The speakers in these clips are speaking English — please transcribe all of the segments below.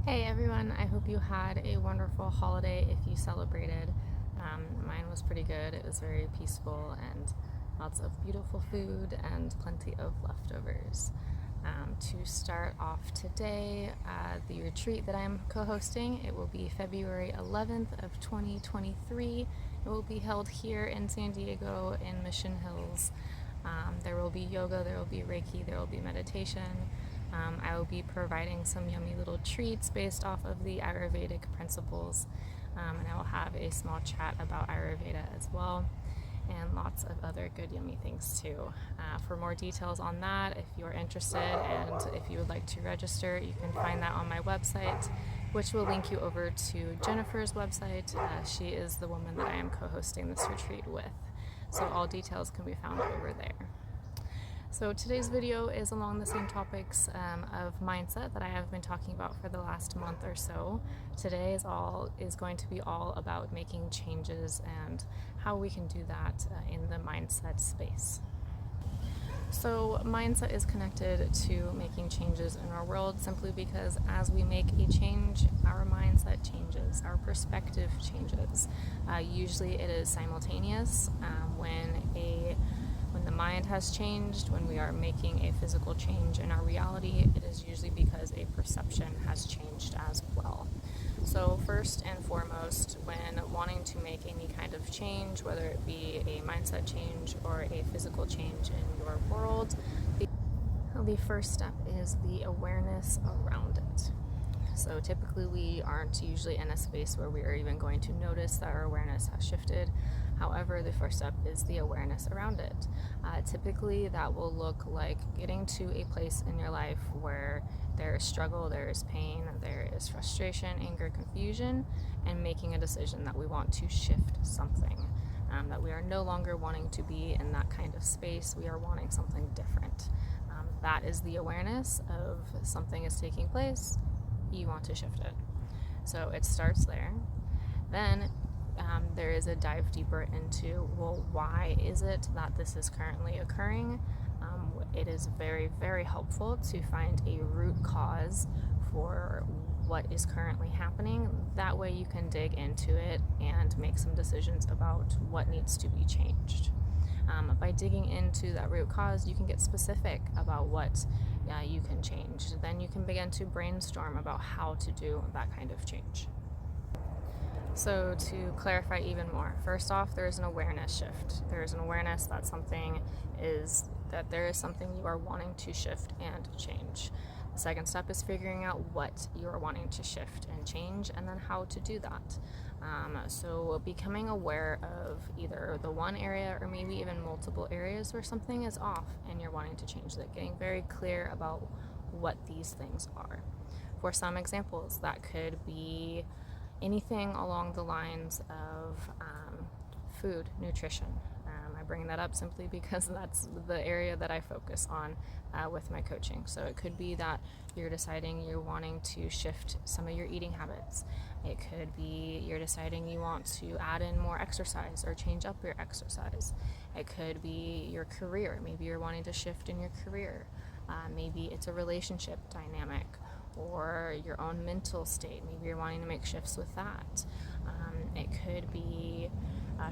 Hey everyone, I hope you had a wonderful holiday if you celebrated. Mine was pretty good. It was very peaceful and lots of beautiful food and plenty of leftovers. To start off today, the retreat that I'm co-hosting, it will be February 11th of 2023. It will be held here in San Diego in Mission Hills. There will be yoga, there will be Reiki, there will be meditation. I will be providing some yummy little treats based off of the Ayurvedic principles, and I will have a small chat about Ayurveda as well, and lots of other good yummy things too. For more details on that, if you're interested and if you would like to register, you can find that on my website, which will link you over to Jennifer's website. She is the woman that I am co-hosting this retreat with, so all details can be found over there. So today's video is along the same topics of mindset that I have been talking about for the last month or so. Today is going to be all about making changes and how we can do that in the mindset space. So mindset is connected to making changes in our world simply because as we make a change, our mindset changes, our perspective changes. Usually it is simultaneous. When the mind has changed, when we are making a physical change in our reality, it is usually because a perception has changed as well. So first and foremost, when wanting to make any kind of change, whether it be a mindset change or a physical change in your world, the first step is the awareness around it. So typically we aren't usually in a space where we are even going to notice that our awareness has shifted. However, the first step is the awareness around it. Typically that will look like getting to a place in your life where there is struggle, there is pain, there is frustration, anger, confusion, and making a decision that we want to shift something. That we are no longer wanting to be in that kind of space, we are wanting something different. That is the awareness of something is taking place, you want to shift it. So it starts there. Then there is a dive deeper into, well, why is it that this is currently occurring? It is very, very helpful to find a root cause for what is currently happening. That way you can dig into it and make some decisions about what needs to be changed. By digging into that root cause, you can get specific about what you can change. Then you can begin to brainstorm about how to do that kind of change. So to clarify even more, first off, there is an awareness shift. There is an awareness that there is something you are wanting to shift and change. The second step is figuring out what you are wanting to shift and change, and then how to do that. So becoming aware of either the one area or maybe even multiple areas where something is off and you're wanting to change that, getting very clear about what these things are. For some examples, that could be anything along the lines of food, nutrition. I bring that up simply because that's the area that I focus on with my coaching. So it could be that you're deciding you're wanting to shift some of your eating habits. It could be you're deciding you want to add in more exercise or change up your exercise. It could be your career. Maybe you're wanting to shift in your career. Maybe it's a relationship dynamic or your own mental state. Maybe you're wanting to make shifts with that. It could be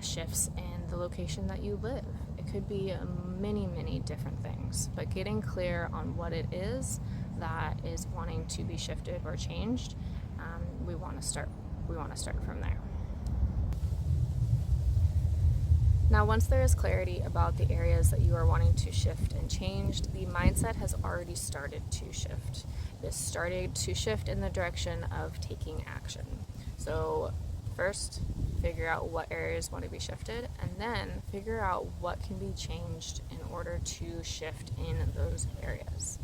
shifts in the location that you live. It could be many, many different things. But getting clear on what it is that is wanting to be shifted or changed, we want to start from there. Now, once there is clarity about the areas that you are wanting to shift and change, the mindset has already started to shift. This started to shift in the direction of taking action. So first, figure out what areas want to be shifted, and then figure out what can be changed in order to shift in those areas.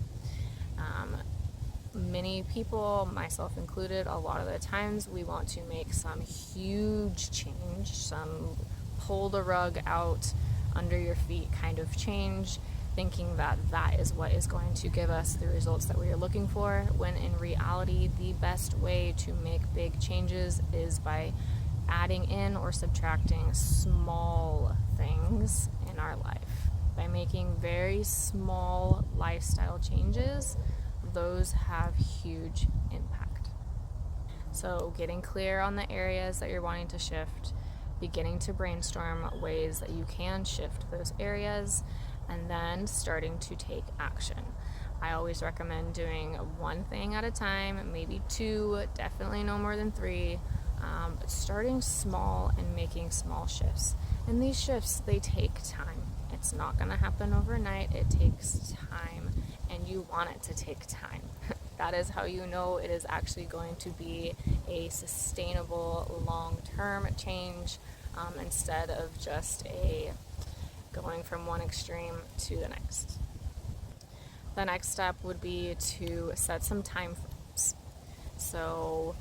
Many people, myself included, a lot of the times we want to make some huge change, some pull the rug out under your feet kind of change, thinking that that is what is going to give us the results that we are looking for, when in reality the best way to make big changes is by adding in or subtracting small things in our life. By making very small lifestyle changes, those have huge impact. So getting clear on the areas that you're wanting to shift, beginning to brainstorm ways that you can shift those areas, and then starting to take action. I always recommend doing one thing at a time, maybe two, definitely no more than three, but starting small and making small shifts. And these shifts, they take time. It's not going to happen overnight. It takes time, and you want it to take time. That is how you know it is actually going to be a sustainable, long-term change, instead of just going from one extreme to the next. The next step would be to set some time frames. So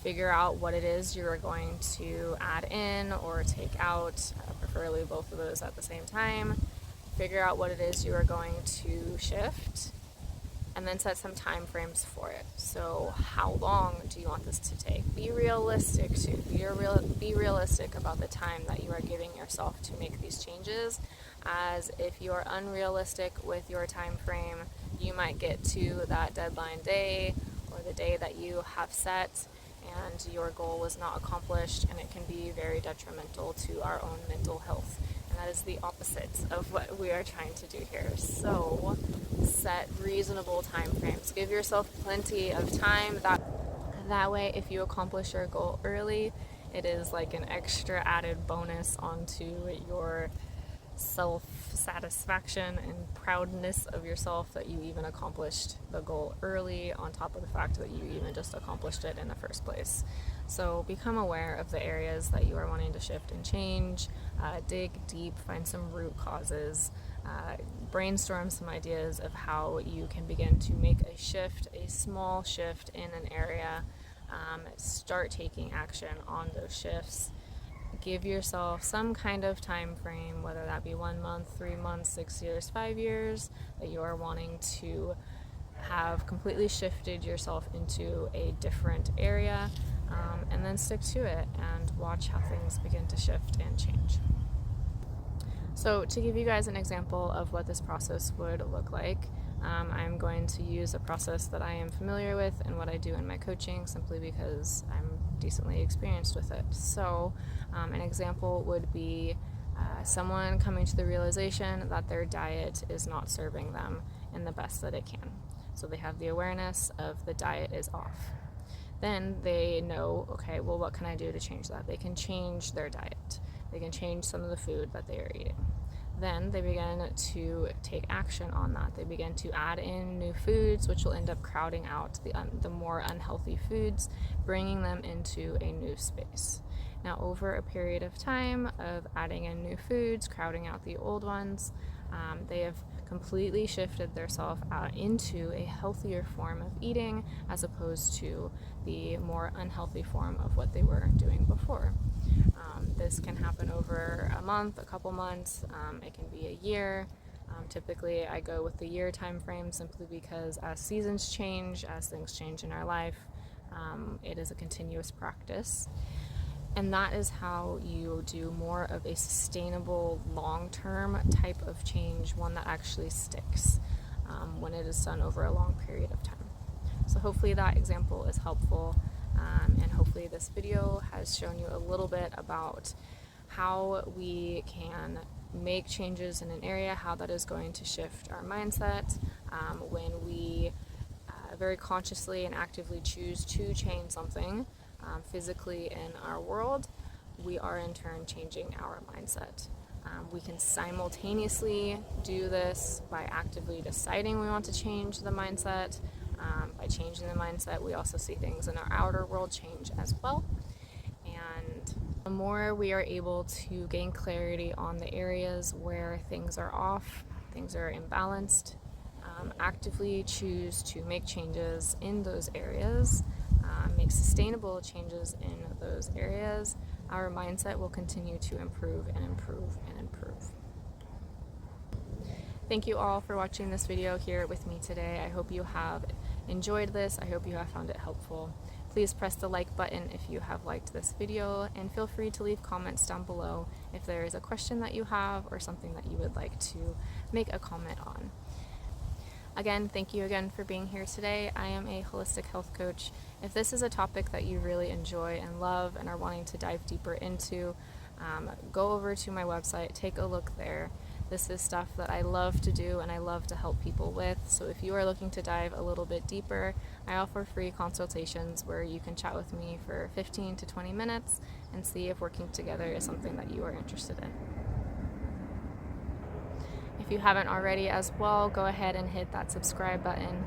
figure out what it is you are going to add in or take out, preferably both of those at the same time. Figure out what it is you are going to shift, and then set some time frames for it. So how long do you want this to take? Be realistic too. Be realistic about the time that you are giving yourself to make these changes, as if you are unrealistic with your time frame, you might get to that deadline day or the day that you have set and your goal was not accomplished, and it can be very detrimental to our own mental health. And that is the opposite of what we are trying to do here. So set reasonable time frames. Give yourself plenty of time. That way, if you accomplish your goal early, it is like an extra added bonus onto your self-satisfaction and proudness of yourself that you even accomplished the goal early, on top of the fact that you even just accomplished it in the first place. So become aware of the areas that you are wanting to shift and change. Dig deep, find some root causes, brainstorm some ideas of how you can begin to make a shift, a small shift in an area. Start taking action on those shifts. Give yourself some kind of time frame, whether that be 1 month, 3 months, 6 years, 5 years, that you are wanting to have completely shifted yourself into a different area, and then stick to it and watch how things begin to shift and change. So to give you guys an example of what this process would look like, I'm going to use a process that I am familiar with and what I do in my coaching, simply because I'm decently experienced with it. So an example would be someone coming to the realization that their diet is not serving them in the best that it can. So they have the awareness of the diet is off. Then they know, okay, well, what can I do to change that? They can change their diet. They can change some of the food that they are eating. Then they begin to take action on that. They begin to add in new foods, which will end up crowding out the more unhealthy foods, bringing them into a new space. Now, over a period of time of adding in new foods, crowding out the old ones, they have completely shifted themselves into a healthier form of eating, as opposed to the more unhealthy form of what they were doing before. This can happen over a month, a couple months, it can be a year. Typically I go with the year time frame, simply because as seasons change, as things change in our life, it is a continuous practice. And that is how you do more of a sustainable, long-term type of change, one that actually sticks when it is done over a long period of time. So hopefully that example is helpful, and hopefully this video has shown you a little bit about how we can make changes in an area, how that is going to shift our mindset when we very consciously and actively choose to change something physically in our world. We are in turn changing our mindset. We can simultaneously do this by actively deciding we want to change the mindset. By changing the mindset, we also see things in our outer world change as well. And the more we are able to gain clarity on the areas where things are off, things are imbalanced, actively choose to make changes in those areas, make sustainable changes in those areas, our mindset will continue to improve and improve and improve. Thank you all for watching this video here with me today. I hope you have enjoyed this. I hope you have found it helpful. Please press the like button if you have liked this video, and feel free to leave comments down below if there is a question that you have or something that you would like to make a comment on. Again, thank you again for being here today. I am a holistic health coach. If this is a topic that you really enjoy and love and are wanting to dive deeper into, go over to my website, take a look there. This is stuff that I love to do and I love to help people with. So if you are looking to dive a little bit deeper, I offer free consultations where you can chat with me for 15 to 20 minutes and see if working together is something that you are interested in. If you haven't already as well, go ahead and hit that subscribe button.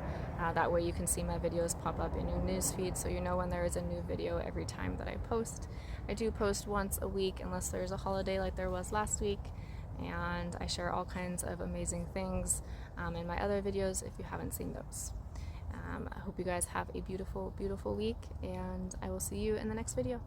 That way you can see my videos pop up in your newsfeed so you know when there is a new video every time that I post. I do post once a week unless there's a holiday like there was last week, and I share all kinds of amazing things in my other videos if you haven't seen those. I hope you guys have a beautiful, beautiful week, and I will see you in the next video.